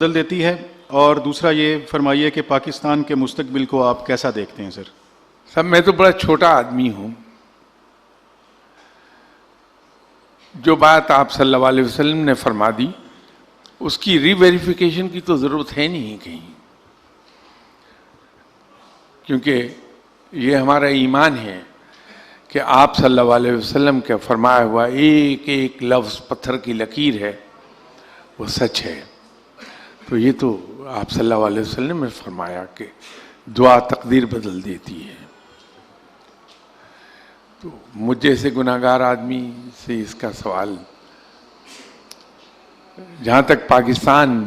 بدل دیتی ہے؟ اور دوسرا یہ فرمائیے کہ پاکستان کے مستقبل کو آپ کیسا دیکھتے ہیں سر؟ سب میں تو بڑا چھوٹا آدمی ہوں. جو بات آپ صلی اللہ علیہ وسلم نے فرما دی اس کی ری ویریفیکیشن کی تو ضرورت ہے نہیں کہیں، کیونکہ یہ ہمارا ایمان ہے کہ آپ صلی اللہ علیہ وسلم کا فرمایا ہوا ایک ایک لفظ پتھر کی لکیر ہے، وہ سچ ہے. تو یہ تو آپ صلی اللہ علیہ وسلم نے فرمایا کہ دعا تقدیر بدل دیتی ہے. تو مجھ جیسے گناہگار آدمی سے اس کا سوال، جہاں تک پاکستان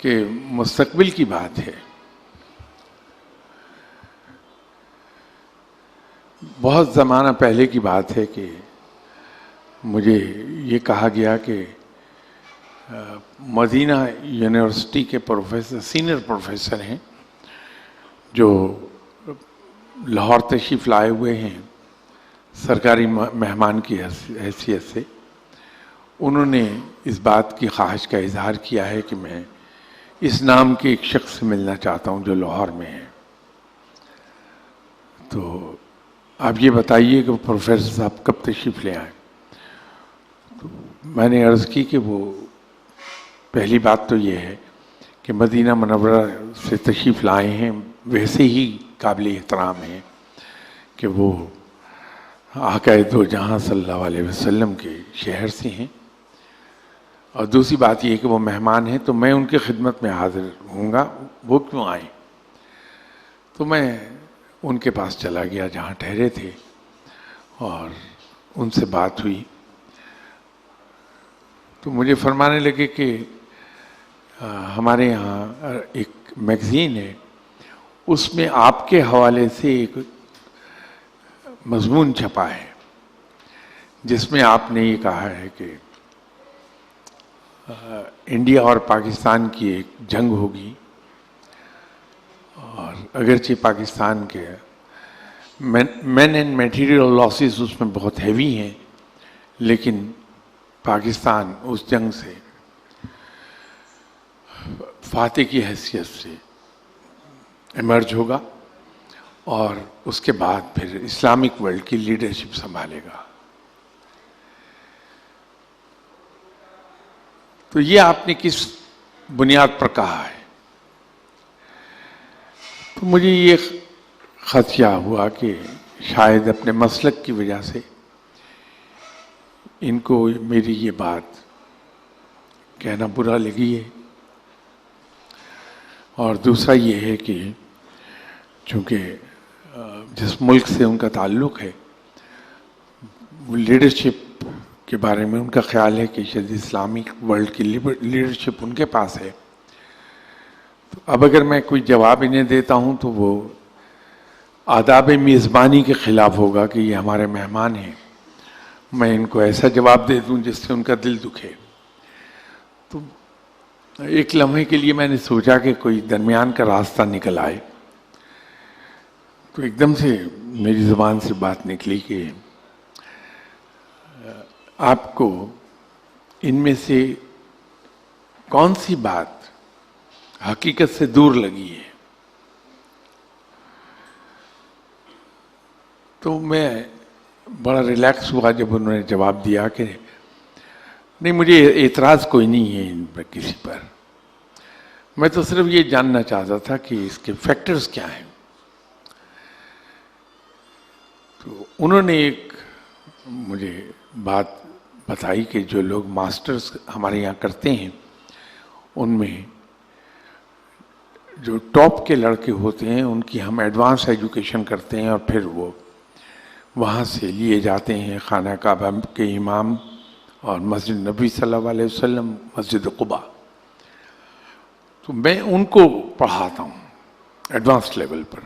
کے مستقبل کی بات ہے، بہت زمانہ پہلے کی بات ہے کہ مجھے یہ کہا گیا کہ مدینہ یونیورسٹی کے پروفیسر، سینئر پروفیسر ہیں جو لاہور تشریف لائے ہوئے ہیں سرکاری مہمان کی حیثیت سے، انہوں نے اس بات کی خواہش کا اظہار کیا ہے کہ میں اس نام کے ایک شخص سے ملنا چاہتا ہوں جو لاہور میں ہے. تو آپ یہ بتائیے کہ پروفیسر صاحب کب تشریف لے آئیں. تو میں نے عرض کی کہ وہ پہلی بات تو یہ ہے کہ مدینہ منورہ سے تشریف لائے ہیں، ویسے ہی قابل احترام ہیں کہ وہ آقا دو جہاں صلی اللہ علیہ وسلم کے شہر سے ہیں. اور دوسری بات یہ کہ وہ مہمان ہیں تو میں ان کی خدمت میں حاضر ہوں گا، وہ کیوں آئیں. تو میں ان کے پاس چلا گیا جہاں ٹھہرے تھے اور ان سے بات ہوئی. تو مجھے فرمانے لگے کہ ہمارے یہاں ایک میگزین ہے، اس میں آپ کے حوالے سے ایک مضمون چھپا ہے جس میں آپ نے یہ کہا ہے کہ انڈیا اور پاکستان کی ایک جنگ ہوگی، اور اگرچہ پاکستان کے مین اینڈ میٹیریل لاسز اس میں بہت ہیوی ہیں، لیکن پاکستان اس جنگ سے فاتح کی حیثیت سے ایمرج ہوگا اور اس کے بعد پھر اسلامک ورلڈ کی لیڈرشپ سنبھالے گا. تو یہ آپ نے کس بنیاد پر کہا ہے؟ تو مجھے یہ خدشہ ہوا کہ شاید اپنے مسلک کی وجہ سے ان کو میری یہ بات کہنا برا لگی ہے، اور دوسرا یہ ہے کہ چونکہ جس ملک سے ان کا تعلق ہے وہ لیڈرشپ کے بارے میں ان کا خیال ہے کہ شاید اسلامک ورلڈ کی لیڈرشپ ان کے پاس ہے. تو اب اگر میں کوئی جواب انہیں دیتا ہوں تو وہ آداب میزبانی کے خلاف ہوگا کہ یہ ہمارے مہمان ہیں، میں ان کو ایسا جواب دے دوں جس سے ان کا دل دکھے. تو ایک لمحے کے لیے میں نے سوچا کہ کوئی درمیان کا راستہ نکل آئے. تو ایک دم سے میری زبان سے بات نکلی کہ آپ کو ان میں سے کون سی بات حقیقت سے دور لگی ہے؟ تو میں بڑا ریلیکس ہوا جب انہوں نے جواب دیا کہ نہیں، مجھے اعتراض کوئی نہیں ہے ان پر کسی پر، میں تو صرف یہ جاننا چاہتا تھا کہ اس کے فیکٹرز کیا ہیں. تو انہوں نے ایک مجھے بات بتائی کہ جو لوگ ماسٹرز ہمارے یہاں کرتے ہیں ان میں جو ٹاپ کے لڑکے ہوتے ہیں ان کی ہم ایڈوانس ایجوکیشن کرتے ہیں، اور پھر وہ وہاں سے لیے جاتے ہیں خانہ کعبہ کے امام اور مسجد نبی صلی اللہ علیہ وسلم، مسجد قباء. تو میں ان کو پڑھاتا ہوں ایڈوانس لیول پر.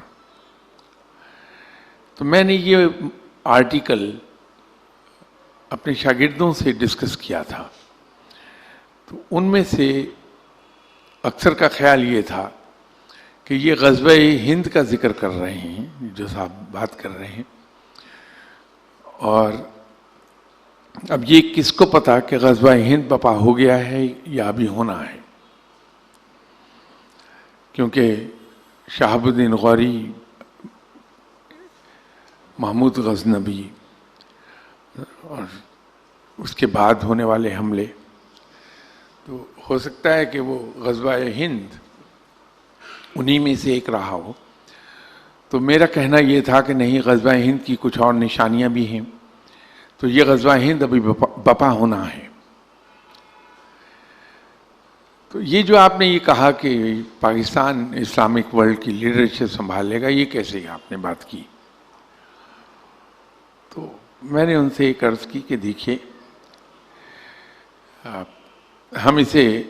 تو میں نے یہ آرٹیکل اپنے شاگردوں سے ڈسکس کیا تھا. تو ان میں سے اکثر کا خیال یہ تھا کہ یہ غزوہ ہند کا ذکر کر رہے ہیں جو صاحب بات کر رہے ہیں، اور اب یہ کس کو پتا کہ غزوہ ہند بپا ہو گیا ہے یا ابھی ہونا ہے. کیونکہ شہاب الدین غوری، محمود غزنوی اور اس کے بعد ہونے والے حملے، تو ہو سکتا ہے کہ وہ غزوہ ہند انہی میں سے ایک رہا ہو۔ تو میرا کہنا یہ تھا کہ نہیں، غزوہ ہند کی کچھ اور نشانیاں بھی ہیں، تو یہ غزوہ ہند ابھی بپا ہونا ہے۔ تو یہ جو آپ نے یہ کہا کہ پاکستان اسلامک ورلڈ کی لیڈرشپ سنبھال لے گا، یہ کیسے آپ نے بات کی؟ تو میں نے ان سے ایک عرض کی کہ دیکھیے، ہم اسے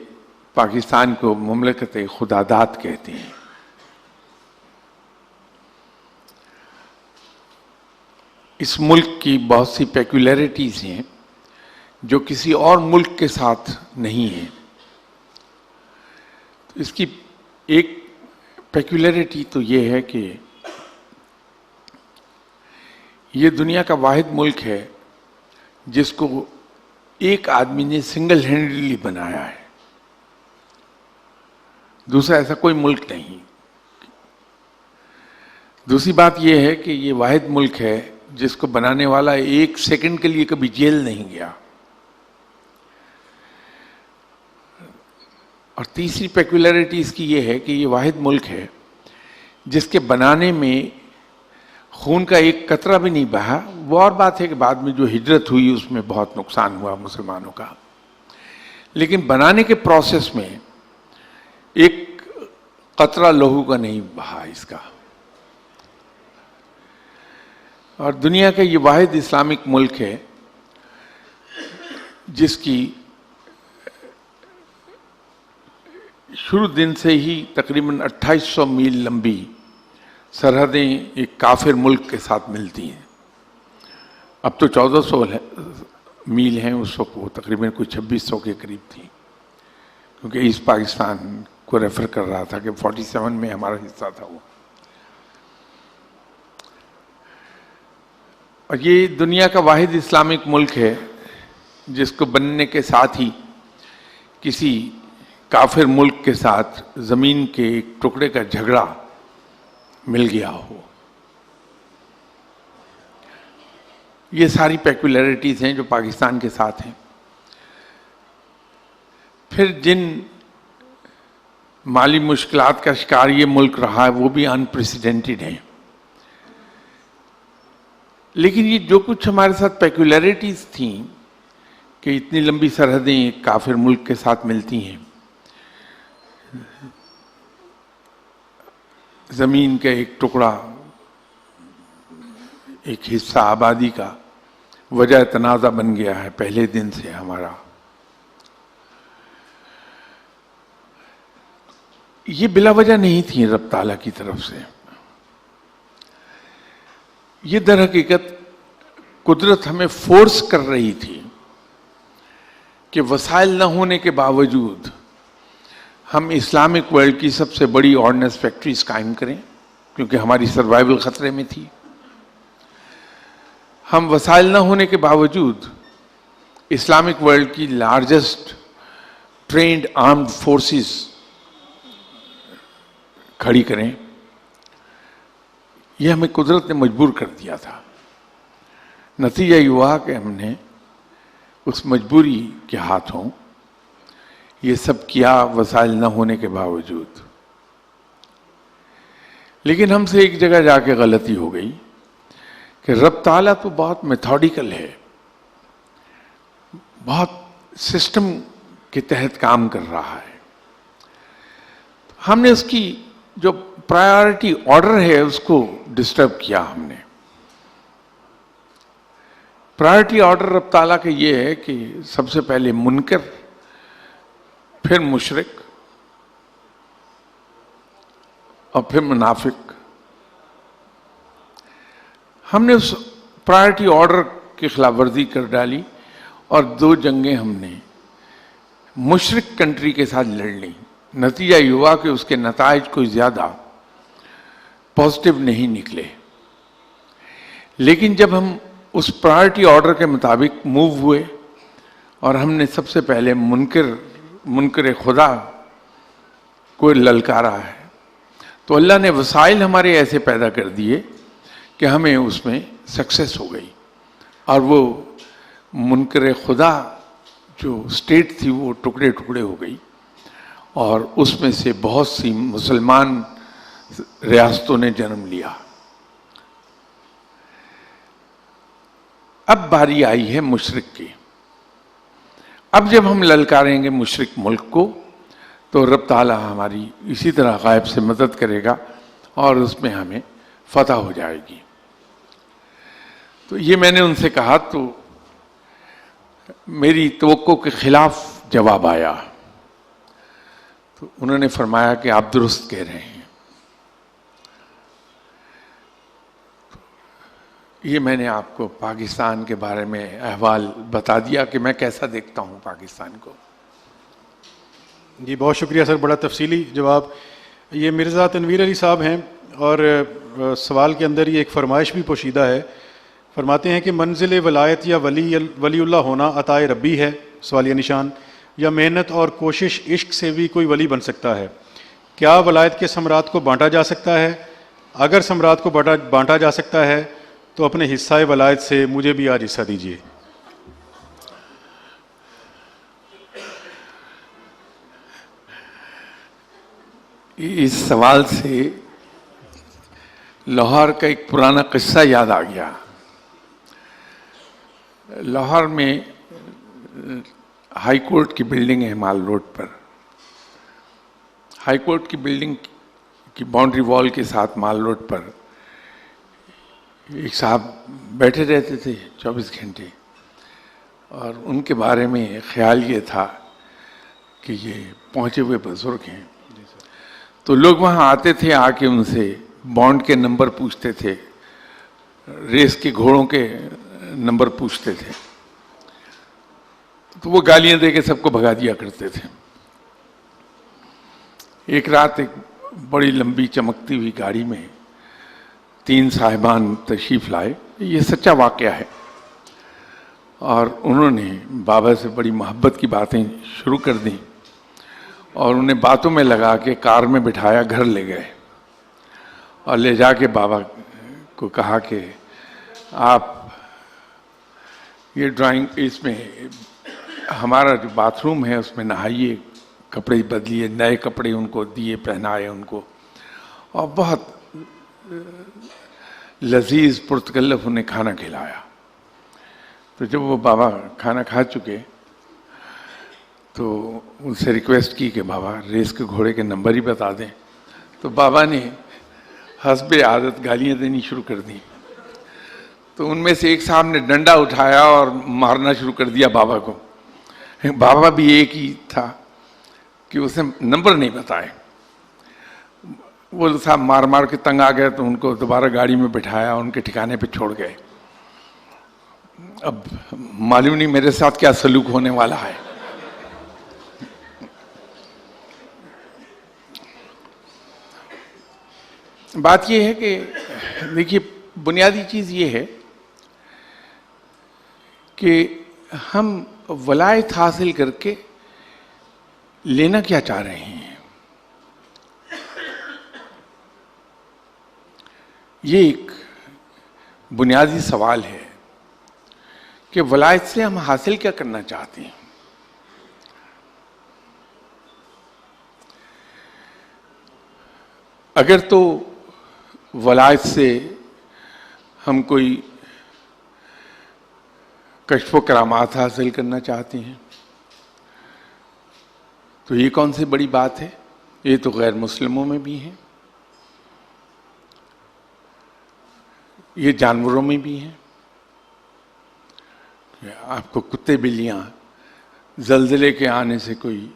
پاکستان کو مملکت خداداد کہتے ہیں۔ اس ملک کی بہت سی پیکولیرٹیز ہیں جو کسی اور ملک کے ساتھ نہیں ہیں۔ تو اس کی ایک پیکولیرٹی تو یہ ہے کہ یہ دنیا کا واحد ملک ہے جس کو ایک آدمی نے سنگل ہینڈلی بنایا ہے، دوسرا ایسا کوئی ملک نہیں۔ دوسری بات یہ ہے کہ یہ واحد ملک ہے جس کو بنانے والا ایک سیکنڈ کے لیے کبھی جیل نہیں گیا۔ اور تیسری پیکولیرٹی اس کی یہ ہے کہ یہ واحد ملک ہے جس کے بنانے میں خون کا ایک قطرہ بھی نہیں بہا۔ وہ اور بات ہے کہ بعد میں جو ہجرت ہوئی اس میں بہت نقصان ہوا مسلمانوں کا، لیکن بنانے کے پروسیس میں ایک قطرہ لہو کا نہیں بہا اس کا۔ اور دنیا کا یہ واحد اسلامک ملک ہے جس کی شروع دن سے ہی تقریباً 2800 میل لمبی سرحدیں ایک کافر ملک کے ساتھ ملتی ہیں۔ اب تو 1400 میل ہیں، اس وقت وہ تقریباً کوئی 2600 کے قریب تھی، کیونکہ ایسٹ پاکستان کو ریفر کر رہا تھا کہ 47 میں ہمارا حصہ تھا وہ۔ اور یہ دنیا کا واحد اسلامک ملک ہے جس کو بننے کے ساتھ ہی کسی کافر ملک کے ساتھ زمین کے ایک ٹکڑے کا جھگڑا مل گیا ہو۔ یہ ساری پیکولیرٹیز ہیں جو پاکستان کے ساتھ ہیں۔ پھر جن مالی مشکلات کا شکار یہ ملک رہا ہے وہ بھی انپریسیڈنٹڈ ہیں، لیکن یہ جو کچھ ہمارے ساتھ پیکولیرٹیز تھیں کہ اتنی لمبی سرحدیں ایک کافر ملک کے ساتھ ملتی ہیں، زمین کا ایک ٹکڑا، ایک حصہ آبادی کا وجہ تنازع بن گیا ہے پہلے دن سے ہمارا، یہ بلا وجہ نہیں تھی رب تعالیٰ کی طرف سے۔ یہ در حقیقت قدرت ہمیں فورس کر رہی تھی کہ وسائل نہ ہونے کے باوجود ہم اسلامک ورلڈ کی سب سے بڑی آرڈننس فیکٹریز قائم کریں، کیونکہ ہماری سروائیول خطرے میں تھی۔ ہم وسائل نہ ہونے کے باوجود اسلامک ورلڈ کی لارجسٹ ٹرینڈ آرمڈ فورسز کھڑی کریں، یہ ہمیں قدرت نے مجبور کر دیا تھا۔ نتیجہ یہ ہوا کہ ہم نے اس مجبوری کے ہاتھوں یہ سب کیا وسائل نہ ہونے کے باوجود۔ لیکن ہم سے ایک جگہ جا کے غلطی ہو گئی کہ رب تعالیٰ تو بہت میتھوڈیکل ہے، بہت سسٹم کے تحت کام کر رہا ہے۔ ہم نے اس کی جو پرائیورٹی آرڈر ہے اس کو ڈسٹرب کیا۔ ہم نے پرائیورٹی آرڈر رب تعالیٰ کا یہ ہے کہ سب سے پہلے منکر، پھر مشرک اور پھر منافق۔ ہم نے اس پرائیورٹی آرڈر کی خلاف ورزی کر ڈالی اور 2 جنگیں ہم نے مشرک کنٹری کے ساتھ لڑ لی۔ نتیجہ یہ ہوا کہ اس کے نتائج کوئی زیادہ پازیٹیو نہیں نکلے۔ لیکن جب ہم اس پرائیورٹی آرڈر کے مطابق موو ہوئے اور ہم نے سب سے پہلے منکر خدا کو للکارا ہے، تو اللہ نے وسائل ہمارے ایسے پیدا کر دیے کہ ہمیں اس میں سکسیس ہو گئی، اور وہ منکر خدا جو اسٹیٹ تھی وہ ٹکڑے ٹکڑے ہو گئی، اور اس میں سے بہت سی مسلمان ریاستوں نے جنم لیا۔ اب باری آئی ہے مشرق کی۔ اب جب ہم للکاریں گے مشرق ملک کو تو رب تعالیٰ ہماری اسی طرح غائب سے مدد کرے گا اور اس میں ہمیں فتح ہو جائے گی۔ تو یہ میں نے ان سے کہا تو میری توقع کے خلاف جواب آیا، تو انہوں نے فرمایا کہ آپ درست کہہ رہے ہیں۔ یہ میں نے آپ کو پاکستان کے بارے میں احوال بتا دیا کہ میں کیسا دیکھتا ہوں پاکستان کو۔ جی بہت شکریہ سر، بڑا تفصیلی جواب۔ یہ مرزا تنویر علی صاحب ہیں، اور سوال کے اندر یہ ایک فرمائش بھی پوشیدہ ہے۔ فرماتے ہیں کہ منزل ولایت یا ولی اللہ ہونا عطائے ربی ہے، سوالیہ نشان، یا محنت اور کوشش عشق سے بھی کوئی ولی بن سکتا ہے؟ کیا ولایت کے ثمرات کو بانٹا جا سکتا ہے؟ اگر ثمرات کو بانٹا جا سکتا ہے تو اپنے حصہ ولایت سے مجھے بھی آج حصہ دیجیے۔ اس سوال سے لاہور کا ایک پرانا قصہ یاد آ گیا۔ لاہور میں ہائی کورٹ کی بلڈنگ ہے مال روڈ پر۔ ہائی کورٹ کی بلڈنگ کی باؤنڈری وال کے ساتھ مال روڈ پر ایک صاحب بیٹھے رہتے تھے 24 گھنٹے، اور ان کے بارے میں خیال یہ تھا کہ یہ پہنچے ہوئے بزرگ ہیں، تو لوگ وہاں آتے تھے، آ کے ان سے بانڈ کے نمبر پوچھتے تھے، ریس کے گھوڑوں کے نمبر پوچھتے تھے، تو وہ گالیاں دے کے سب کو بھگا دیا کرتے تھے۔ ایک رات ایک بڑی لمبی چمکتی ہوئی گاڑی میں 3 صاحبان تشریف لائے، یہ سچا واقعہ ہے، اور انہوں نے بابا سے بڑی محبت کی باتیں شروع کر دیں، اور انہیں باتوں میں لگا کے کار میں بٹھایا، گھر لے گئے، اور لے جا کے بابا کو کہا کہ آپ یہ ڈرائنگ، اس میں ہمارا جو باتھ روم ہے اس میں نہائیے، کپڑے بدلیے، نئے کپڑے ان کو دیے، پہنائے ان کو، اور بہت لذیذ پرتکلف انہیں کھانا کھلایا۔ تو جب وہ بابا کھانا کھا چکے تو ان سے ریکویسٹ کی کہ بابا ریس کے گھوڑے کے نمبر ہی بتا دیں، تو بابا نے حسب عادت گالیاں دینی شروع کر دیں۔ تو ان میں سے ایک صاحب نے ڈنڈا اٹھایا اور مارنا شروع کر دیا بابا کو۔ بابا بھی ایک ہی تھا کہ اسے نمبر نہیں بتائے۔ وہ صاحب مار مار کے تنگ آ گئے تو ان کو دوبارہ گاڑی میں بٹھایا، ان کے ٹھکانے پہ چھوڑ گئے۔ اب معلوم نہیں میرے ساتھ کیا سلوک ہونے والا ہے۔ بات یہ ہے کہ دیکھیے، بنیادی چیز یہ ہے کہ ہم ولایت حاصل کر کے لینا کیا چاہ رہے ہیں۔ یہ ایک بنیادی سوال ہے کہ ولایت سے ہم حاصل کیا کرنا چاہتے ہیں۔ اگر تو ولایت سے ہم کوئی کشف و کرامات حاصل کرنا چاہتے ہیں تو یہ کون سی بڑی بات ہے، یہ تو غیر مسلموں میں بھی ہے، یہ جانوروں میں بھی ہیں۔ آپ کو کتے بلیاں زلزلے کے آنے سے کوئی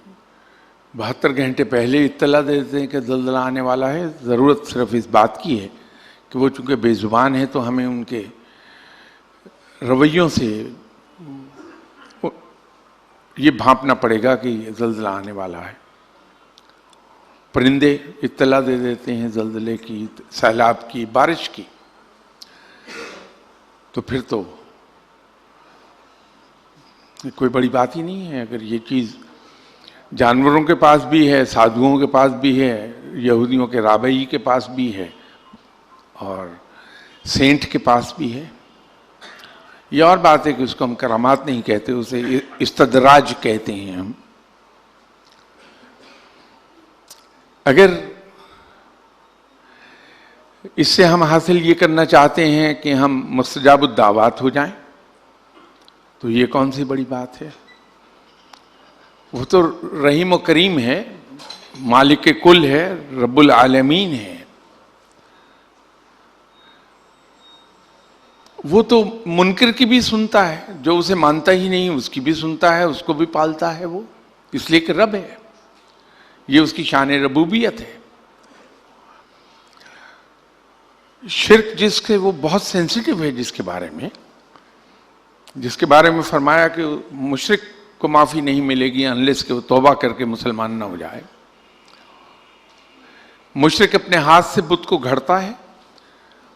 72 گھنٹے پہلے اطلاع دیتے ہیں کہ زلزلہ آنے والا ہے۔ ضرورت صرف اس بات کی ہے کہ وہ چونکہ بے زبان ہیں تو ہمیں ان کے رویوں سے یہ بھانپنا پڑے گا کہ یہ زلزلہ آنے والا ہے۔ پرندے اطلاع دے دیتے ہیں زلزلے کی، سیلاب کی، بارش کی۔ تو پھر تو کوئی بڑی بات ہی نہیں ہے۔ اگر یہ چیز جانوروں کے پاس بھی ہے، سادھوؤں کے پاس بھی ہے، یہودیوں کے رابعی کے پاس بھی ہے اور سینٹ کے پاس بھی ہے. یہ اور بات ہے کہ اس کو ہم کرامات نہیں کہتے, اسے استدراج کہتے ہیں ہم. اگر اس سے ہم حاصل یہ کرنا چاہتے ہیں کہ ہم مستجاب الدعوات ہو جائیں تو یہ کون سی بڑی بات ہے. وہ تو رحیم و کریم ہے, مالک کل ہے, رب العالمین ہے. وہ تو منکر کی بھی سنتا ہے, جو اسے مانتا ہی نہیں اس کی بھی سنتا ہے, اس کو بھی پالتا ہے وہ, اس لیے کہ رب ہے. یہ اس کی شان ربوبیت ہے. شرک جس کے وہ بہت سینسیٹیو ہے, جس کے بارے میں فرمایا کہ مشرک کو معافی نہیں ملے گی انلیس کہ وہ توبہ کر کے مسلمان نہ ہو جائے. مشرک اپنے ہاتھ سے بت کو گھڑتا ہے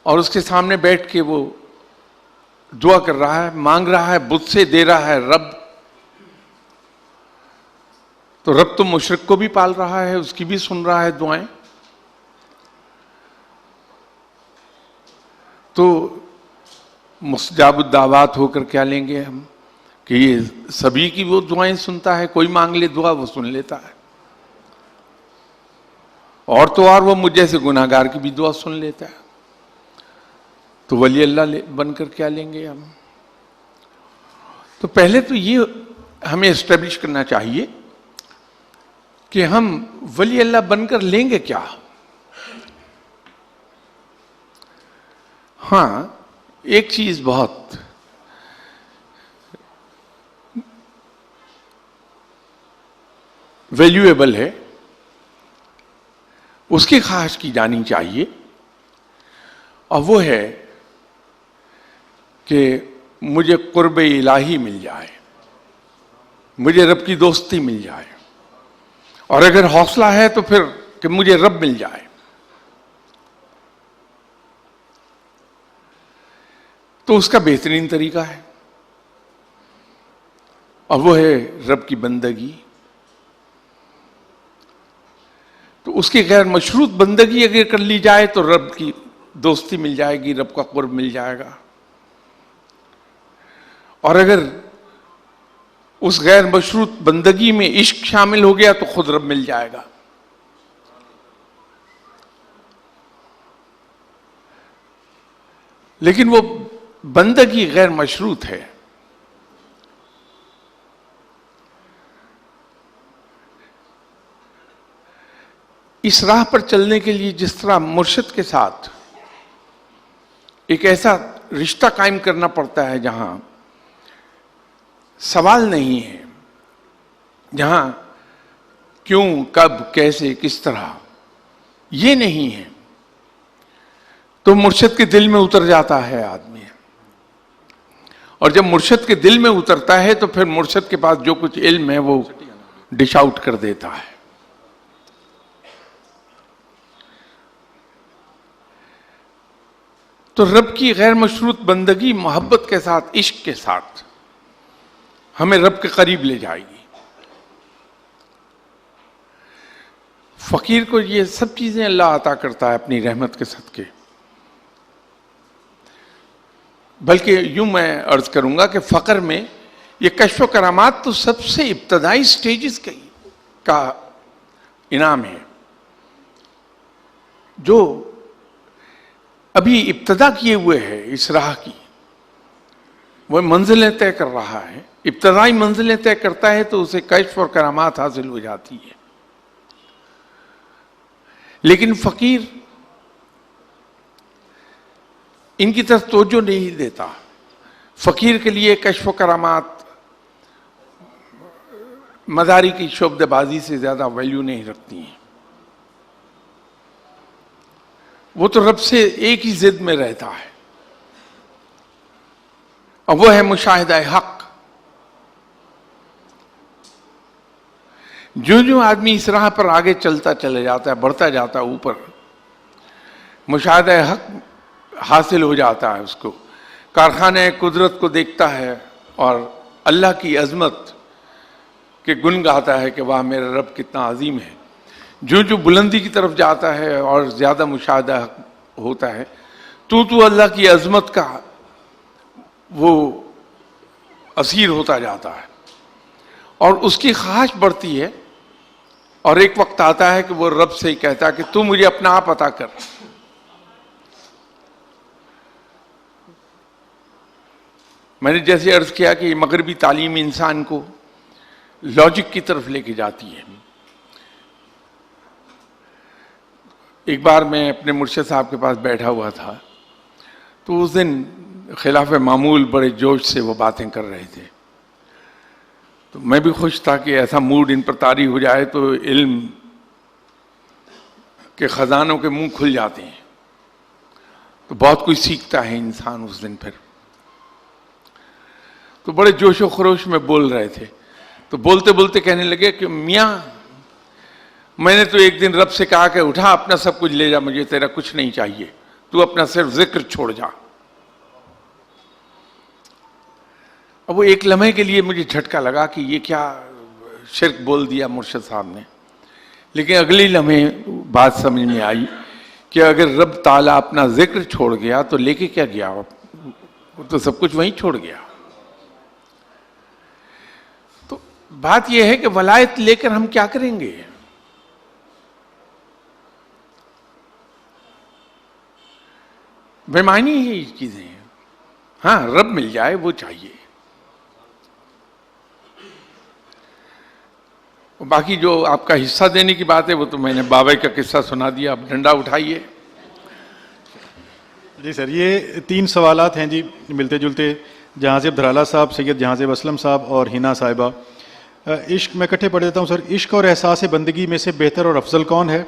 اور اس کے سامنے بیٹھ کے وہ دعا کر رہا ہے, مانگ رہا ہے, بت سے دے رہا ہے رب. تو رب تو مشرک کو بھی پال رہا ہے, اس کی بھی سن رہا ہے دعائیں. تو مستجاب الدعوات ہو کر کیا لیں گے ہم کہ یہ سبھی کی وہ دعائیں سنتا ہے, کوئی مانگ لے دعا وہ سن لیتا ہے, اور تو اور وہ مجھ جیسے گناہ گار کی بھی دعا سن لیتا ہے. تو ولی اللہ بن کر کیا لیں گے ہم. تو پہلے تو یہ ہمیں اسٹیبلش کرنا چاہیے کہ ہم ولی اللہ بن کر لیں گے کیا. ہاں, ایک چیز بہت ویلیویبل ہے, اس کی خواہش کی جانی چاہیے, اور وہ ہے کہ مجھے قرب الہی مل جائے, مجھے رب کی دوستی مل جائے, اور اگر حوصلہ ہے تو پھر کہ مجھے رب مل جائے. تو اس کا بہترین طریقہ ہے, اور وہ ہے رب کی بندگی. تو اس کی غیر مشروط بندگی اگر کر لی جائے تو رب کی دوستی مل جائے گی, رب کا قرب مل جائے گا. اور اگر اس غیر مشروط بندگی میں عشق شامل ہو گیا تو خود رب مل جائے گا. لیکن وہ بندگی غیر مشروط ہے. اس راہ پر چلنے کے لیے جس طرح مرشد کے ساتھ ایک ایسا رشتہ قائم کرنا پڑتا ہے جہاں سوال نہیں ہے, جہاں کیوں, کب, کیسے, کس طرح یہ نہیں ہے, تو مرشد کے دل میں اتر جاتا ہے آدمی. اور جب مرشد کے دل میں اترتا ہے تو پھر مرشد کے پاس جو کچھ علم ہے وہ ڈش آؤٹ کر دیتا ہے. تو رب کی غیر مشروط بندگی محبت کے ساتھ, عشق کے ساتھ ہمیں رب کے قریب لے جائے گی. فقیر کو یہ سب چیزیں اللہ عطا کرتا ہے اپنی رحمت کے صدقے. بلکہ یوں میں عرض کروں گا کہ فقر میں یہ کشف و کرامات تو سب سے ابتدائی سٹیجز کا انعام ہے, جو ابھی ابتدا کیے ہوئے ہے اس راہ کی. وہ منزلیں طے کر رہا ہے, ابتدائی منزلیں طے کرتا ہے تو اسے کشف اور کرامات حاصل ہو جاتی ہے. لیکن فقیر ان کی طرف توجہ نہیں دیتا. فقیر کے لیے کشف و کرامات مداری کی شعبدہ بازی سے زیادہ ویلیو نہیں رکھتی ہیں. وہ تو رب سے ایک ہی ضد میں رہتا ہے, اور وہ ہے مشاہدہ حق. جو آدمی اس راہ پر آگے چلتا چلے جاتا ہے, بڑھتا جاتا ہے اوپر, مشاہدہ حق حاصل ہو جاتا ہے اس کو, کارخانہ قدرت کو دیکھتا ہے اور اللہ کی عظمت کے گن گاتا ہے کہ واہ میرا رب کتنا عظیم ہے. جو جو بلندی کی طرف جاتا ہے اور زیادہ مشاہدہ ہوتا ہے تو اللہ کی عظمت کا وہ اسیر ہوتا جاتا ہے اور اس کی خواہش بڑھتی ہے، اور ایک وقت آتا ہے کہ وہ رب سے ہی کہتا ہے کہ تو مجھے اپنا آپ عطا کر۔ میں نے جیسے عرض کیا کہ یہ مغربی تعلیم انسان کو لاجک کی طرف لے کے جاتی ہے۔ ایک بار میں اپنے مرشد صاحب کے پاس بیٹھا ہوا تھا، تو اس دن خلاف معمول بڑے جوش سے وہ باتیں کر رہے تھے، تو میں بھی خوش تھا کہ ایسا موڈ ان پر طاری ہو جائے تو علم کے خزانوں کے منہ کھل جاتے ہیں، تو بہت کچھ سیکھتا ہے انسان اس دن۔ پھر تو بڑے جوش و خروش میں بول رہے تھے، تو بولتے بولتے کہنے لگے کہ میاں میں نے تو ایک دن رب سے کہا کہ اٹھا اپنا سب کچھ لے جا، مجھے تیرا کچھ نہیں چاہیے، تو اپنا صرف ذکر چھوڑ جا۔ اب وہ ایک لمحے کے لیے مجھے جھٹکا لگا کہ یہ کیا شرک بول دیا مرشد صاحب نے، لیکن اگلی لمحے بات سمجھ میں آئی کہ اگر رب تعالیٰ اپنا ذکر چھوڑ گیا تو لے کے کیا گیا، وہ تو سب کچھ وہیں چھوڑ گیا۔ تو بات یہ ہے کہ ولایت لے کر ہم کیا کریں گے؟ بے معنی ہے یہ چیزیں۔ ہاں رب مل جائے وہ چاہیے، باقی جو آپ کا حصہ دینے کی بات ہے وہ تو میں نے بابا کا قصہ سنا دیا، اب ڈنڈا اٹھائیے۔ جی سر، یہ 3 سوالات ہیں جی ملتے جلتے، جہاں سے دھرالا صاحب، سید جہاں سے اسلم صاحب اور ہینا صاحبہ۔ عشق میں اکٹھے پڑھ دیتا ہوں سر۔ عشق اور احساس بندگی میں سے بہتر اور افضل کون ہے؟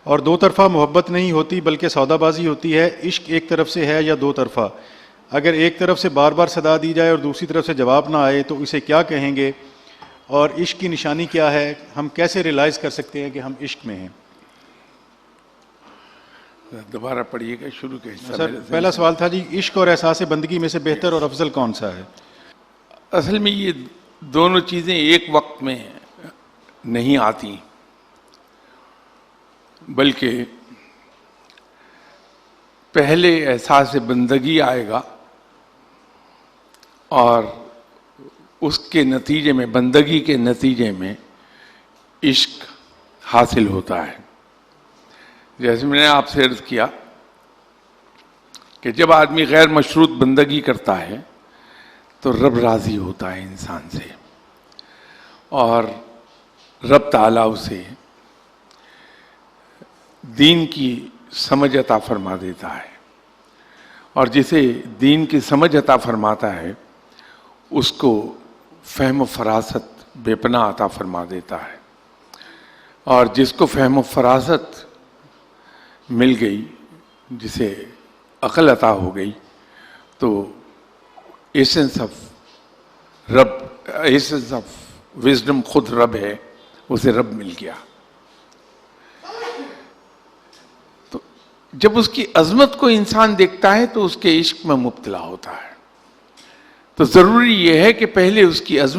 اور 2 طرفہ محبت نہیں ہوتی بلکہ سودا بازی ہوتی ہے، عشق ایک طرف سے ہے یا 2 طرفہ؟ اگر ایک طرف سے بار بار صدا دی جائے اور دوسری طرف سے جواب نہ آئے تو اسے کیا کہیں گے؟ اور عشق کی نشانی کیا ہے؟ ہم کیسے ریلائز کر سکتے ہیں کہ ہم عشق میں ہیں؟ دوبارہ پڑھیے گا شروع کے حصہ۔ سر پہلا سوال تھا جی، عشق اور احساس بندگی میں سے بہتر اور افضل کون سا ہے؟ اصل میں یہ دونوں چیزیں ایک وقت میں نہیں آتی، بلکہ پہلے احساس بندگی آئے گا اور اس کے نتیجے میں، بندگی کے نتیجے میں عشق حاصل ہوتا ہے۔ جیسے میں نے آپ سے عرض کیا کہ جب آدمی غیر مشروط بندگی کرتا ہے تو رب راضی ہوتا ہے انسان سے، اور رب تعالیٰ اسے دین کی سمجھ عطا فرما دیتا ہے، اور جسے دین کی سمجھ عطا فرماتا ہے اس کو فہم و فراست بے پناہ عطا فرما دیتا ہے، اور جس کو فہم و فراست مل گئی، جسے عقل عطا ہو گئی، تو ایسنس آف رب، ایسنس آف وزڈم خود رب ہے، اسے رب مل گیا۔ تو جب اس کی عظمت کو انسان دیکھتا ہے تو اس کے عشق میں مبتلا ہوتا ہے۔ تو ضروری یہ ہے کہ پہلے اس کی عظمت